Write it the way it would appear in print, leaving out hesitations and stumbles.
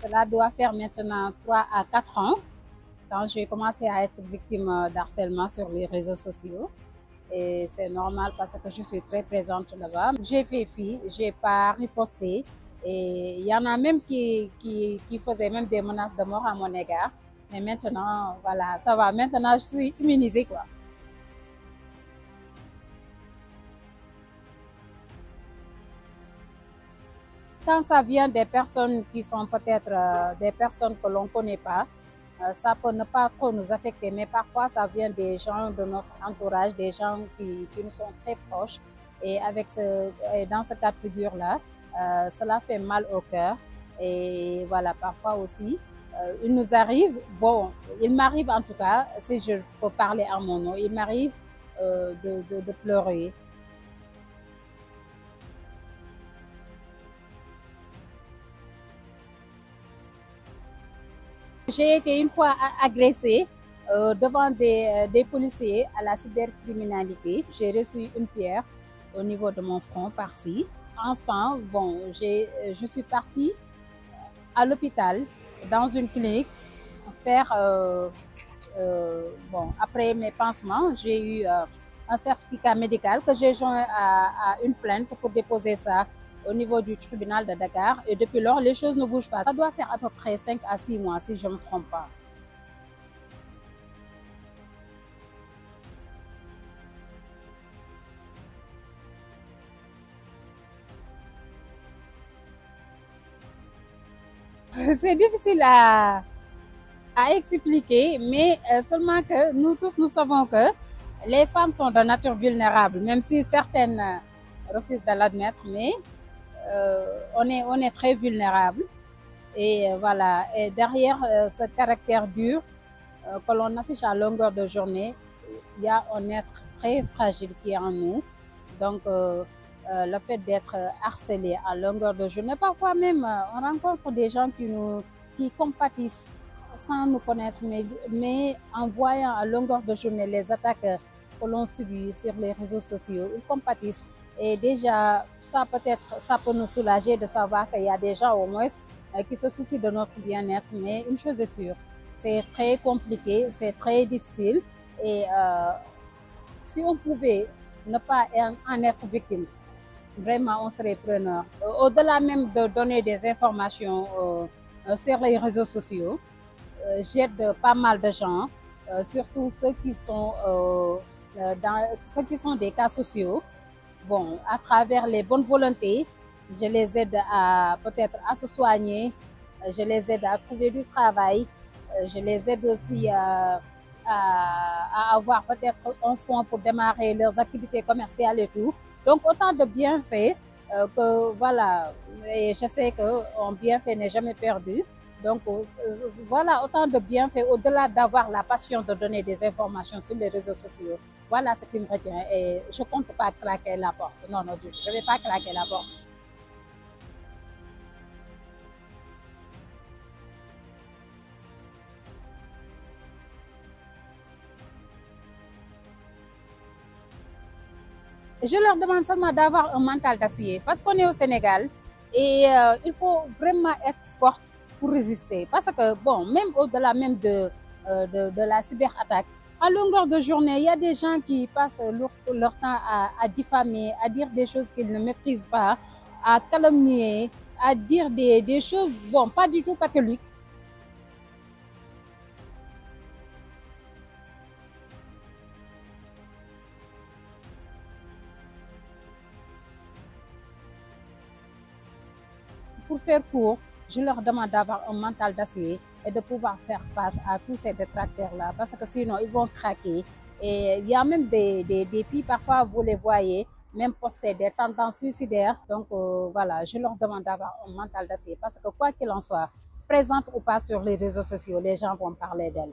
Cela doit faire maintenant 3 à 4 ans quand j'ai commencé à être victime d'harcèlement sur les réseaux sociaux. Et c'est normal parce que je suis très présente là-bas. J'ai fait fi, j'ai pas riposté. Et il y en a même qui faisaient même des menaces de mort à mon égard. Mais maintenant, voilà, ça va. Maintenant, je suis immunisée, quoi. Quand ça vient des personnes qui sont peut-être des personnes que l'on ne connaît pas, ça peut ne pas trop nous affecter, mais parfois ça vient des gens de notre entourage, des gens qui nous sont très proches. Et dans ce cas de figure-là, cela fait mal au cœur. Et voilà, parfois aussi, il nous arrive, bon, il m'arrive en tout cas, si je peux parler à mon nom, il m'arrive de pleurer. J'ai été une fois agressée devant des policiers à la cybercriminalité. J'ai reçu une pierre au niveau de mon front par-ci. En sang, bon, je suis partie à l'hôpital, dans une clinique, faire, bon, après mes pansements, j'ai eu un certificat médical que j'ai joint à une plainte pour déposer ça au niveau du tribunal de Dakar. Et depuis lors, les choses ne bougent pas. Ça doit faire à peu près 5 à 6 mois, si je ne me trompe pas. C'est difficile à expliquer, mais seulement que nous tous, nous savons que les femmes sont de nature vulnérable, même si certaines refusent de l'admettre, mais on est très vulnérable. Et voilà, et derrière ce caractère dur que l'on affiche à longueur de journée, il y a un être très fragile qui est en nous. Donc, le fait d'être harcelé à longueur de journée, parfois même, on rencontre des gens qui compatissent sans nous connaître, mais en voyant à longueur de journée les attaques que l'on subit sur les réseaux sociaux, ils compatissent. Et déjà, ça peut-être, ça peut nous soulager de savoir qu'il y a des gens au moins qui se soucient de notre bien-être. Mais une chose est sûre, c'est très compliqué, c'est très difficile. Et si on pouvait ne pas en être victime, vraiment, on serait preneur. Au-delà même de donner des informations sur les réseaux sociaux, j'aide pas mal de gens, surtout ceux qui sont des cas sociaux. Bon, à travers les bonnes volontés, je les aide à peut-être à se soigner, je les aide à trouver du travail, je les aide aussi à avoir peut-être un fonds pour démarrer leurs activités commerciales et tout. Donc autant de bienfaits que voilà, et je sais qu'un bienfait n'est jamais perdu. Donc voilà, autant de bienfaits au-delà d'avoir la passion de donner des informations sur les réseaux sociaux. Voilà ce qui me retient et je ne compte pas claquer la porte. Non, non, je ne vais pas claquer la porte. Je leur demande seulement d'avoir un mental d'acier parce qu'on est au Sénégal et il faut vraiment être forte pour résister. Parce que, bon, même au-delà même de la cyberattaque, à longueur de journée, il y a des gens qui passent leur temps à diffamer, à dire des choses qu'ils ne maîtrisent pas, à calomnier, à dire des choses, bon, pas du tout catholiques. Pour faire court, je leur demande d'avoir un mental d'acier et de pouvoir faire face à tous ces détracteurs-là, parce que sinon, ils vont craquer. Et il y a même des filles, parfois, vous les voyez, même poster des tendances suicidaires. Donc, voilà, je leur demande d'avoir un mental d'acier, parce que quoi qu'il en soit, présente ou pas sur les réseaux sociaux, les gens vont parler d'elles.